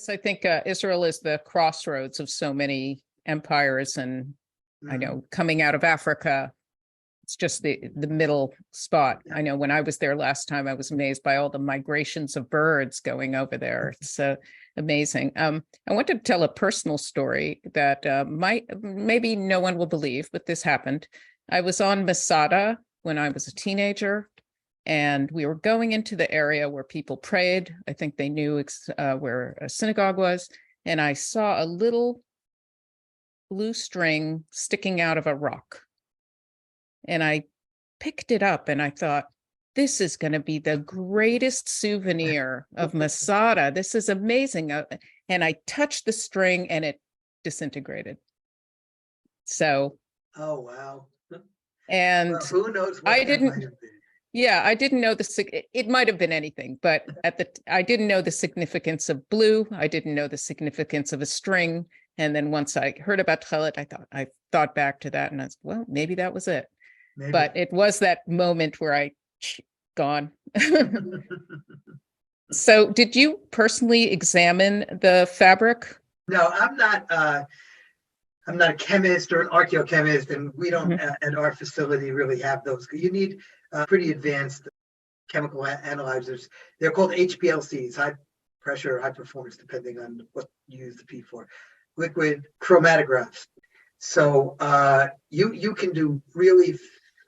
Yes, I think Israel is the crossroads of so many empires, and I know coming out of Africa, it's just the middle spot. I know when I was there last time, I was amazed by all the migrations of birds going over there. It's amazing. I want to tell a personal story that maybe no one will believe, but this happened. I was on Masada when I was a teenager, and we were going into the area where people prayed. I think they knew where a synagogue was, and I saw a little blue string sticking out of a rock. And I picked it up and I thought, this is going to be the greatest souvenir of Masada. This is amazing. And I touched the string and it disintegrated. So. Oh, wow. And well, who knows what I that didn't. might have been. Yeah, I didn't know it might have been anything, but I didn't know the significance of blue. I didn't know the significance of a string. And then once I heard about Tekhelet, I thought back to that and I was, well, maybe that was it. Maybe. But it was that moment where gone. So did you personally examine the fabric? No, I'm not a chemist or an archaeochemist, and we don't at our facility really have those. You need pretty advanced chemical analyzers. They're called HPLCs, high pressure, high performance, depending on what you use the P for. Liquid chromatographs. So you can do really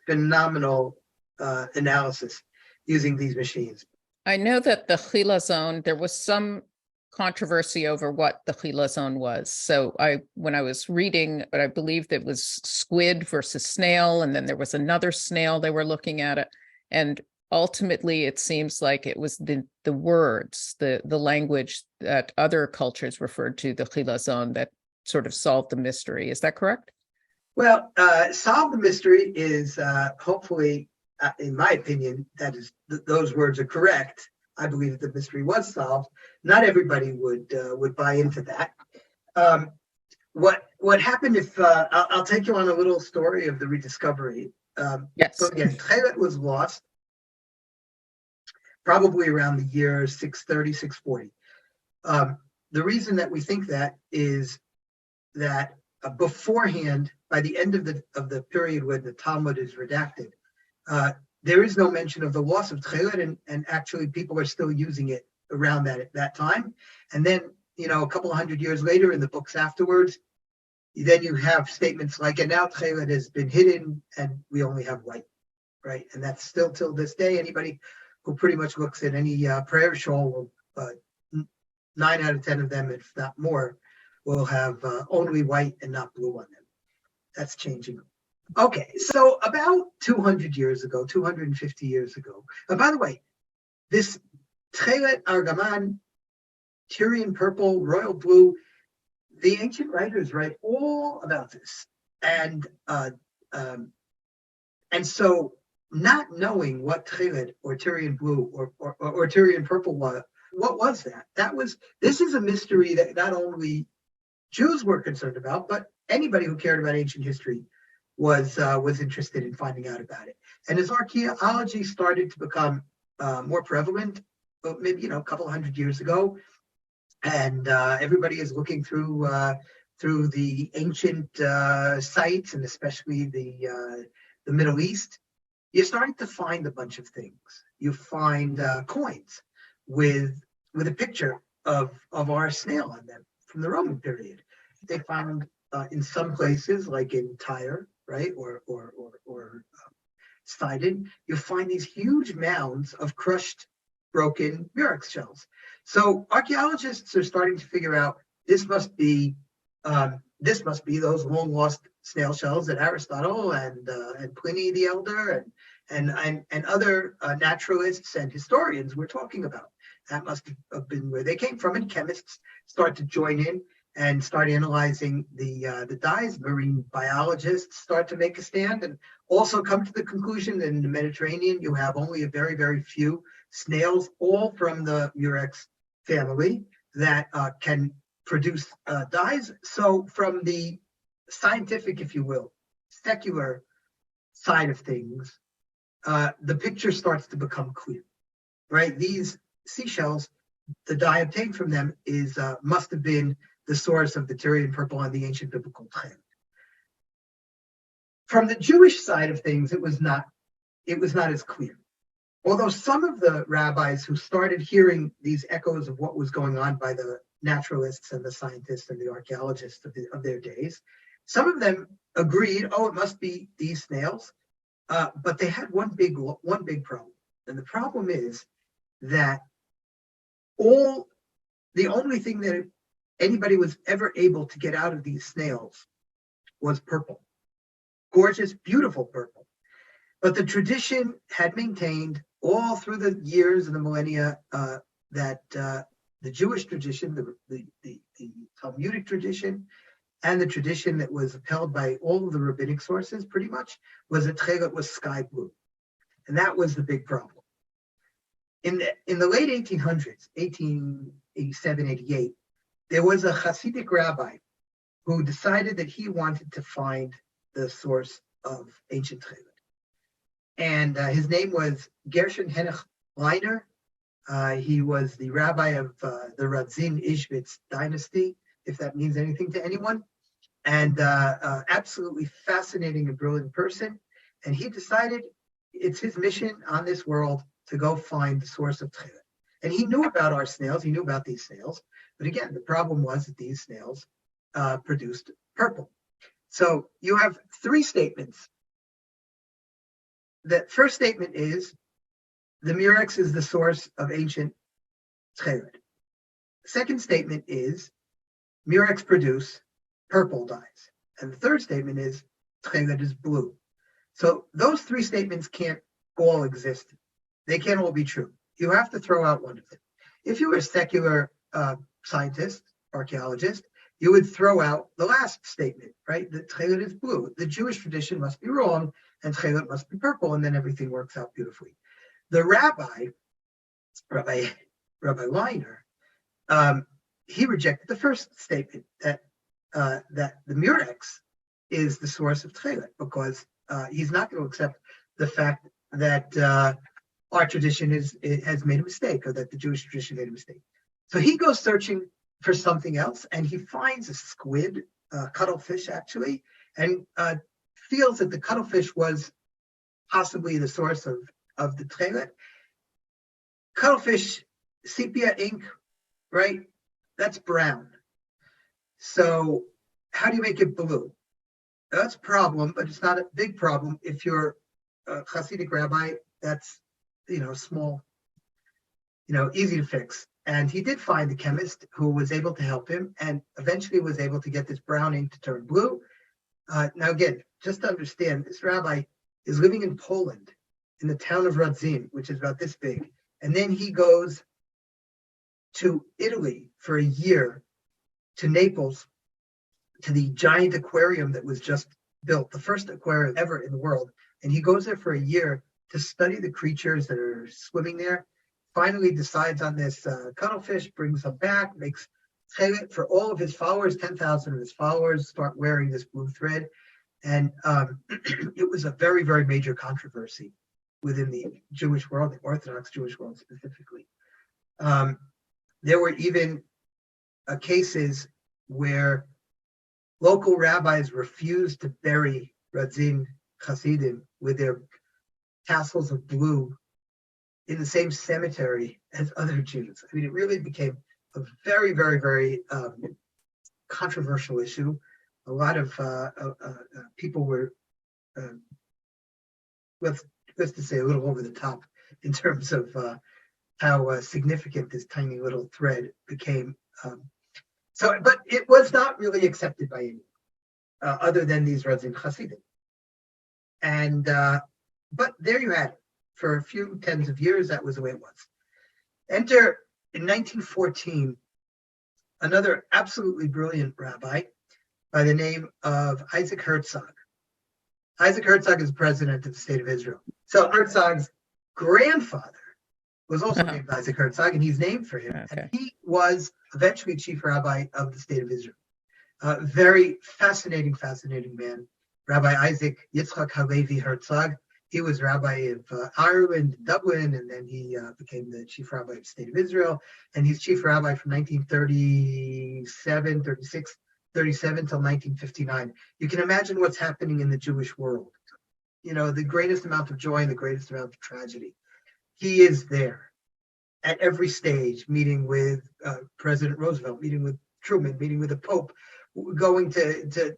phenomenal analysis using these machines. I know that the chilazon, there was some controversy over what the chilazon was. So when I was reading, but I believe that was squid versus snail, and then there was another snail they were looking at it. And ultimately, it seems like it was the words, the language that other cultures referred to the chilazon that sort of solved the mystery. Is that correct? Well, solve the mystery is hopefully, in my opinion, that is those words are correct. I believe that the mystery was solved. Not everybody would buy into that. What happened if I'll take you on a little story of the rediscovery. Yes. So again, Tekhelet was lost probably around the year 630, 640. The reason that we think that is that beforehand, by the end of the period when the Talmud is redacted, there is no mention of the loss of Tekhelet, and actually people are still using it around that time. And then, a couple of hundred years later in the books afterwards, then you have statements like, and now Tekhelet has been hidden and we only have white, right? And that's still till this day. Anybody who pretty much looks at any prayer shawl, 9 out of 10 of them, if not more, will have only white and not blue on them. That's changing. Okay, so about 200 years ago, 250 years ago, and by the way, this Tekhelet, Argaman, Tyrian purple, royal blue, the ancient writers write all about this. And so not knowing what Tekhelet or Tyrian blue or Tyrian purple was, what was that? This is a mystery that not only Jews were concerned about, but anybody who cared about ancient history was interested in finding out about it. And as archaeology started to become more prevalent, maybe a couple of hundred years ago, and everybody is looking through the ancient sites, and especially the Middle East, you're starting to find a bunch of things. You find coins with a picture of our snail on them from the Roman period. They found in some places, like in Tyre, right, or Sidon, you find these huge mounds of crushed, broken Murex shells. So archaeologists are starting to figure out this must be those long lost snail shells that Aristotle and Pliny the Elder and other naturalists and historians were talking about. That must have been where they came from, and chemists start to join in and start analyzing the dyes. Marine biologists start to make a stand and also come to the conclusion that in the Mediterranean you have only a very, very few snails, all from the Murex family, that can produce dyes. So from the scientific, if you will, secular side of things, the picture starts to become clear, right? These seashells the dye obtained from them is must have been the source of the Tyrian purple on the ancient biblical time. From the Jewish side of things, it was not as clear. Although some of the rabbis who started hearing these echoes of what was going on by the naturalists and the scientists and the archaeologists of their days, some of them agreed, oh, it must be these snails. But they had one big problem. And the problem is that the only thing that anybody was ever able to get out of these snails was purple. Gorgeous, beautiful purple. But the tradition had maintained all through the years and the millennia that the Jewish tradition, the Talmudic tradition, and the tradition that was upheld by all of the rabbinic sources pretty much was that Tekhelet was sky blue. And that was the big problem. In the late 1800s, 1887, 88, there was a Hasidic rabbi who decided that he wanted to find the source of ancient Tekhelet. And his name was Gershon Henoch Leiner. He was the rabbi of the Radzin Ishbitz dynasty, if that means anything to anyone, and absolutely fascinating and brilliant person. And he decided it's his mission on this world to go find the source of Tekhelet. And he knew about our snails, he knew about these snails, but again, the problem was that these snails produced purple. So you have three statements. The first statement is the Murex is the source of ancient Tekhelet. The second statement is Murex produce purple dyes. And the third statement is Tekhelet is blue. So those three statements can't all exist. They can't all be true. You have to throw out one of them. If you were a secular scientist, archaeologist, you would throw out the last statement, right? That Tekhelet is blue. The Jewish tradition must be wrong and Tekhelet must be purple, and then everything works out beautifully. The Rabbi Leiner, he rejected the first statement that the Murex is the source of Tekhelet, because he's not going to accept the fact that our tradition has made a mistake, or that the Jewish tradition made a mistake. So he goes searching for something else, and he finds a squid, cuttlefish actually, and feels that the cuttlefish was possibly the source of the Tekhelet. Cuttlefish, sepia ink, right? That's brown. So how do you make it blue? That's a problem, but it's not a big problem if you're a Hasidic rabbi. That's, small, easy to fix. And he did find the chemist who was able to help him, and eventually was able to get this brown ink to turn blue. Now, again, just to understand, this rabbi is living in Poland, in the town of Radzin, which is about this big. And then he goes to Italy for a year, to Naples, to the giant aquarium that was just built, the first aquarium ever in the world. And he goes there for a year to study the creatures that are swimming there. Finally decides on this cuttlefish, brings them back, makes Tekhelet for all of his followers. 10,000 of his followers start wearing this blue thread. And it was a very, very major controversy within the Jewish world, the Orthodox Jewish world specifically. There were even cases where local rabbis refused to bury Radzin Hasidim with their tassels of blue in the same cemetery as other Jews. I mean, it really became a very, very, very controversial issue. A lot of people were, let's just say, a little over the top in terms of how significant this tiny little thread became. But it was not really accepted by anyone other than these Radzin Hasidim. And but there you had it. For a few tens of years, that was the way it was. Enter, in 1914, another absolutely brilliant rabbi by the name of Isaac Herzog. Isaac Herzog is president of the state of Israel. So Herzog's grandfather was also named Isaac Herzog, and he's named for him. Okay. And he was eventually chief rabbi of the state of Israel. Very fascinating man. Rabbi Isaac Yitzchak Halevi Herzog. He was rabbi of Ireland, Dublin, and then he became the chief rabbi of the state of Israel. And he's chief rabbi from 1937, 36, 37 till 1959. You can imagine what's happening in the Jewish world. You know, the greatest amount of joy and the greatest amount of tragedy. He is there at every stage, meeting with President Roosevelt, meeting with Truman, meeting with the Pope, going to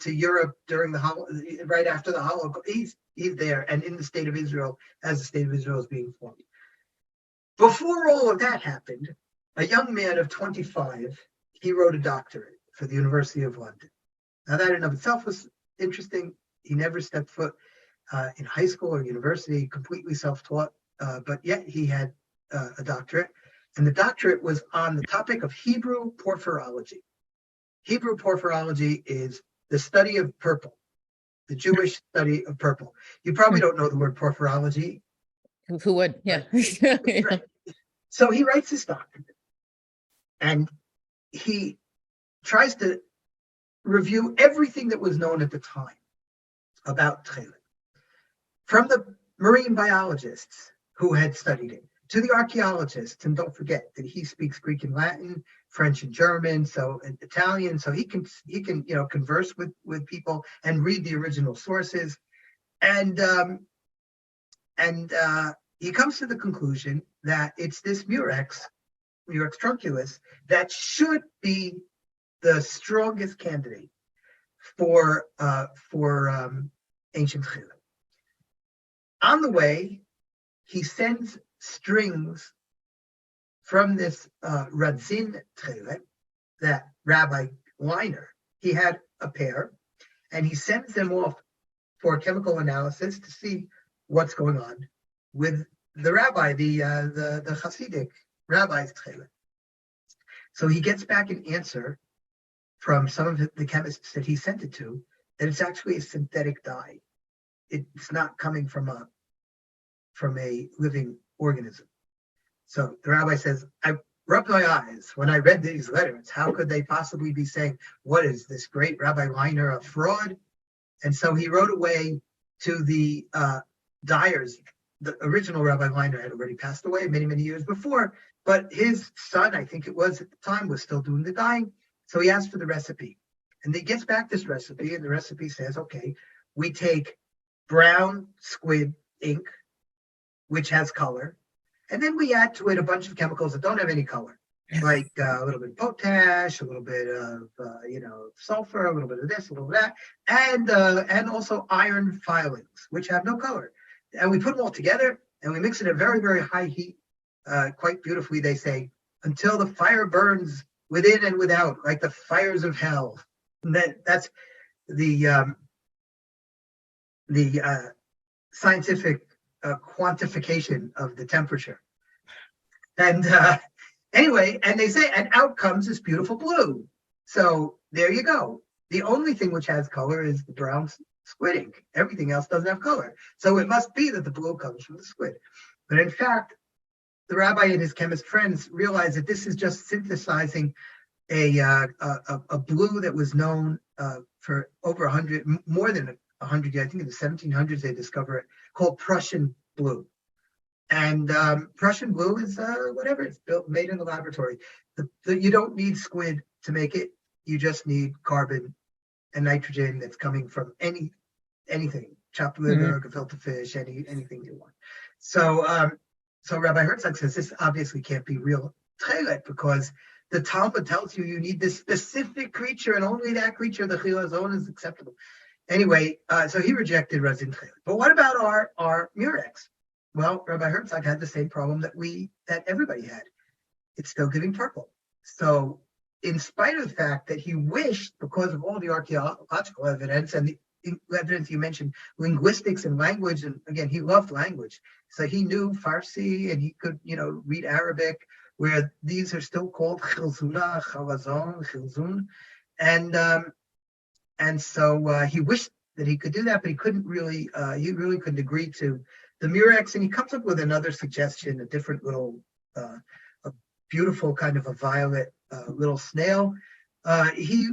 Europe during right after the Holocaust. He's there, and in the state of Israel as the state of Israel is being formed. Before all of that happened, a young man of 25, he wrote a doctorate for the University of London. Now that in of itself was interesting. He never stepped foot in high school or university, completely self-taught, but yet he had a doctorate, and the doctorate was on the topic of Hebrew porphyrology. Hebrew porphyrology is the study of purple, the Jewish study of purple. You probably don't know the word porphyrology. Who would? Yeah. Right. So he writes this document, and he tries to review everything that was known at the time about Tekhelet, from the marine biologists who had studied it to the archaeologists. And don't forget that he speaks Greek and Latin, French and German, and Italian, so he can converse with people and read the original sources. And he comes to the conclusion that it's this Murex trunculus, that should be the strongest candidate for ancient Tekhelet. On the way, he sends strings from this Radzin Tekhelet, that Rabbi Weiner. He had a pair, and he sends them off for chemical analysis to see what's going on with the rabbi, the Hasidic rabbi's Tekhelet. So he gets back an answer from some of the chemists that he sent it to, that it's actually a synthetic dye. It's not coming from a living organism. So the rabbi says, I rubbed my eyes when I read these letters. How could they possibly be saying, what is this great Rabbi Weiner, a fraud? And so he wrote away to the dyers. The original Rabbi Weiner had already passed away many, many years before, but his son, I think it was at the time, was still doing the dyeing. So he asked for the recipe. And he gets back this recipe, and the recipe says, okay, we take brown squid ink, which has color, and then we add to it a bunch of chemicals that don't have any color, like a little bit of potash, a little bit of sulfur, a little bit of this, a little bit of that, and also iron filings, which have no color. And we put them all together, and we mix it at very, very high heat, quite beautifully, they say, until the fire burns within and without, like the fires of hell. And that's the scientific quantification of the temperature. And anyway, and they say, and out comes this beautiful blue. So there you go. The only thing which has color is the brown squid ink. Everything else doesn't have color. So it must be that the blue comes from the squid. But in fact, the rabbi and his chemist friends realized that this is just synthesizing a blue that was known for over more than 100 years. I think in the 1700s they discovered it, called Prussian blue. And Prussian blue is whatever, it's made in the laboratory. You don't need squid to make it. You just need carbon and nitrogen that's coming from anything, chopped liver, gefilte fish, anything you want. So Rabbi Herzog says this obviously can't be real Tekhelet, because the Talmud tells you need this specific creature, and only that creature, the chilazon, is acceptable. Anyway, so he rejected Radzin Tekhelet. But what about our Murex? Well, Rabbi Herzog had the same problem that everybody had. It's still giving purple. So in spite of the fact that he wished, because of all the archaeological evidence and the evidence you mentioned, linguistics and language, and again, he loved language. So he knew Farsi, and he could, read Arabic, where these are still called chilzuna, chalazon, chilzun. And so he wished that he could do that, but he really couldn't agree to the Murex. And he comes up with another suggestion, a different little, a beautiful kind of a violet little snail. He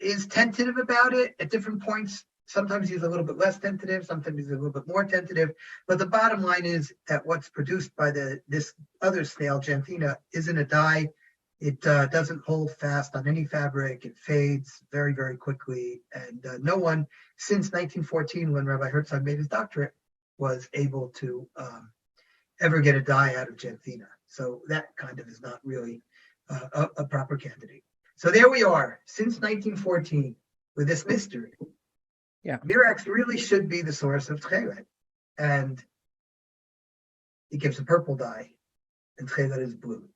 is tentative about it at different points, sometimes he's a little bit less tentative, sometimes he's a little bit more tentative. But the bottom line is that what's produced by this other snail, Janthina, isn't a dye. It doesn't hold fast on any fabric. It fades very, very quickly. And no one since 1914, when Rabbi Herzog made his doctorate, was able to ever get a dye out of Janthina. So that kind of is not really a proper candidate. So there we are, since 1914, with this mystery. Yeah. Murex really should be the source of Tekhelet. And it gives a purple dye, and Tekhelet is blue.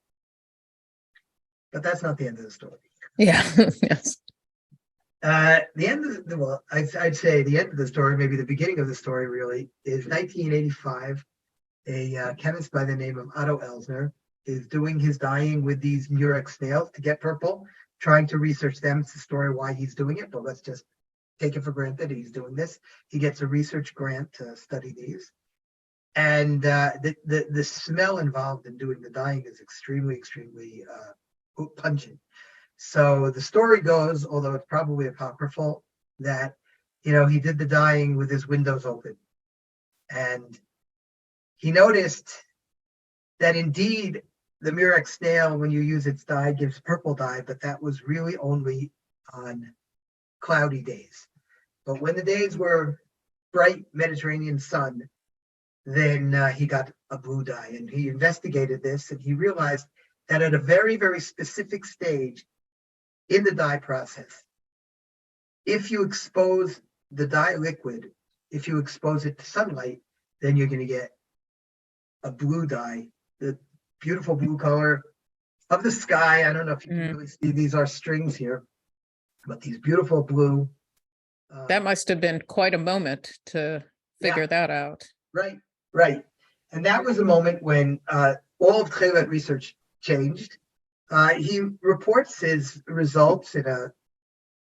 But that's not the end of the story. Yeah. Yes. The end of the, well, I'd say the end of the story, maybe the beginning of the story really, is 1985. A chemist by the name of Otto Elsner is doing his dyeing with these Murex snails to get purple, trying to research them. It's the story why he's doing it, but let's just take it for granted he's doing this. He gets a research grant to study these. And the smell involved in doing the dyeing is extremely pungent. So the story goes, although it's probably apocryphal, that he did the dyeing with his windows open, and he noticed that indeed the Murex snail, when you use its dye, gives purple dye, but that was really only on cloudy days. But when the days were bright Mediterranean sun, then he got a blue dye, and he investigated this, and he realized that at a very, very specific stage in the dye process, if you expose the dye liquid, if you expose it to sunlight, then you're going to get a blue dye, the beautiful blue color of the sky. I don't know if you can really see, these are strings here, but these beautiful blue. That must have been quite a moment to figure that out. Right. And that was a moment when all of Tekhelet research changed. He reports his results in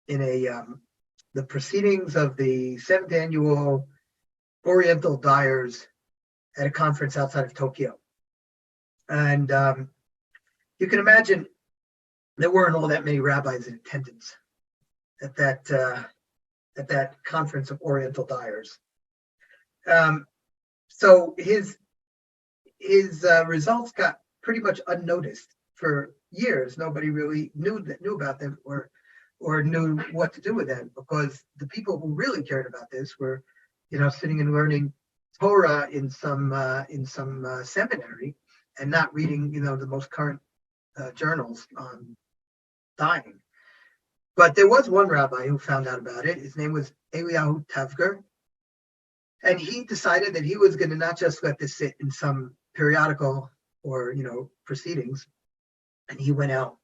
the proceedings of the 7th annual Oriental Dyers at a conference outside of Tokyo. And you can imagine there weren't all that many rabbis in attendance at that conference of Oriental Dyers. So his results got pretty much unnoticed for years. Nobody really knew about them or knew what to do with them, because the people who really cared about this were, sitting and learning Torah in some seminary and not reading, the most current journals on dyeing. But there was one rabbi who found out about it. His name was Eliyahu Tavger. And he decided that he was going to not just let this sit in some periodical or, proceedings. And he went out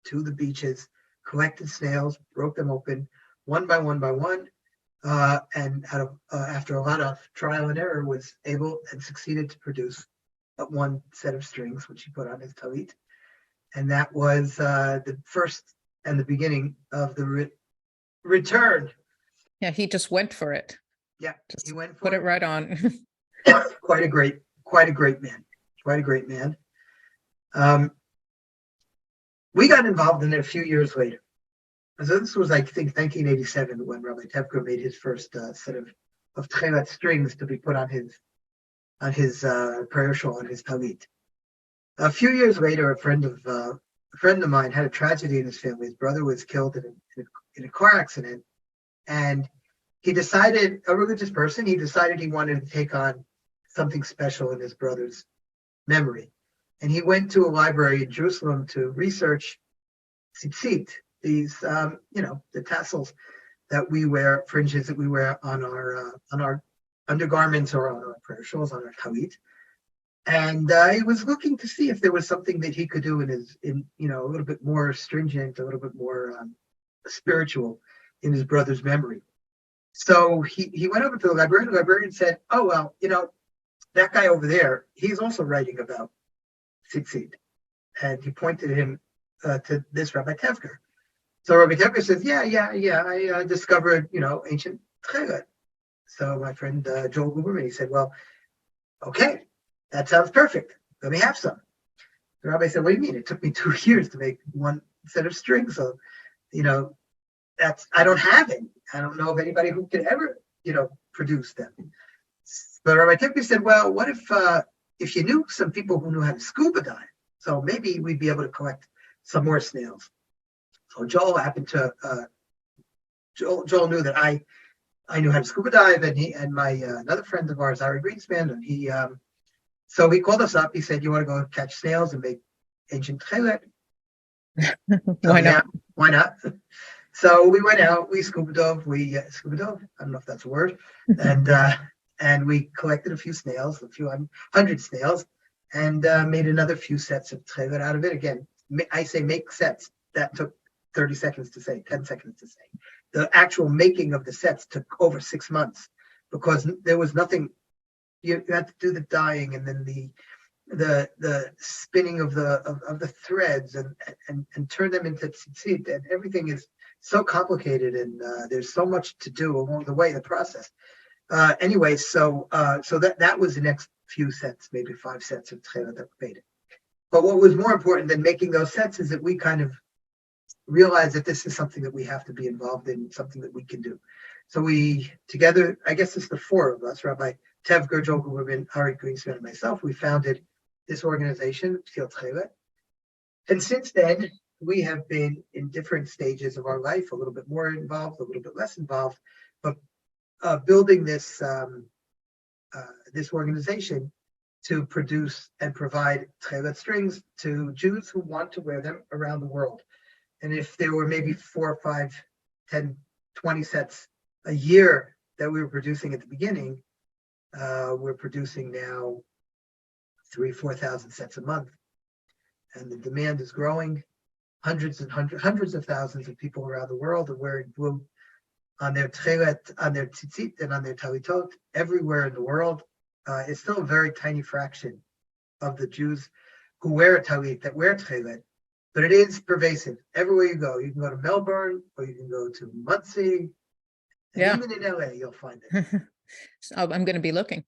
to the beaches, collected snails, broke them open one by one, and after a lot of trial and error, was able and succeeded to produce one set of strings, which he put on his talit. And that was the first and the beginning of the return. Yeah, he just went for it. Yeah, just he went for put it right on. Quite a great man. We got involved in it a few years later. So this was, I think, 1987 when Rabbi Tevker made his first set of Tekhelet strings to be put on his prayer shawl, on his talit. A few years later, a friend of mine had a tragedy in his family. His brother was killed in a car accident, and he decided, a religious person, he decided he wanted to take on something special in his brother's memory. And he went to a library in Jerusalem to research tzitzit, these, the tassels that we wear, fringes that we wear on our undergarments or on our prayer shawls, on our talit. And he was looking to see if there was something that he could do a little bit more stringent, a little bit more spiritual in his brother's memory. So he went over to the librarian. The librarian said, "Oh, well, that guy over there, he's also writing about tzitzit." And he pointed him to this Rabbi Tevker. So Rabbi Tevker says, yeah, I discovered, ancient Tekhelet. So my friend Joel Guberman, he said, well, okay, that sounds perfect. Let me have some. The rabbi said, what do you mean? It took me 2 years to make one set of strings. So, I don't have any. I don't know of anybody who could ever, produce them. But Rabbi Tippy said, well, what if you knew some people who knew how to scuba dive? So maybe we'd be able to collect some more snails. So Joel knew that I knew how to scuba dive, and my another friend of ours, Ari Greenspan, and so he called us up. He said, "You want to go catch snails and make ancient Tekhelet?" Why not? Why not? So we went out. We scuba dove. Scuba dove. I don't know if that's a word. And we collected a few snails, a few hundred snails, and made another few sets of Tekhelet out of it. Again, I say make sets. That took 30 seconds to say, 10 seconds to say. The actual making of the sets took over 6 months because there was nothing. You had to do the dyeing and then the spinning of the threads and turn them into tzitzit, and everything is so complicated, and there's so much to do along the way, the process. Anyway, so that was the next few sets, maybe 5 sets of Tekhelet that we made it. But what was more important than making those sets is that we kind of realized that this is something that we have to be involved in, something that we can do. So we together, I guess it's the 4 of us, Rabbi Tev Gergel, Reuben, Ari Greenspan, and myself, we founded this organization, Tekhelet. And since then, we have been in different stages of our life, a little bit more involved, a little bit less involved, but building this this organization to produce and provide Tekhelet strings to Jews who want to wear them around the world. And if there were maybe 4, 5, 10, 20 sets a year that we were producing at the beginning, we're producing now 3,000-4,000 sets a month, and the demand is growing. Hundreds of thousands of people around the world are wearing blue on their Tekhelet, on their tzitzit, and on their talitot everywhere in the world. It's still a very tiny fraction of the Jews who wear a talit, that wear Tekhelet, but it is pervasive everywhere you go. You can go to Melbourne, or you can go to Muncie, and even in LA, you'll find it. So I'm going to be looking.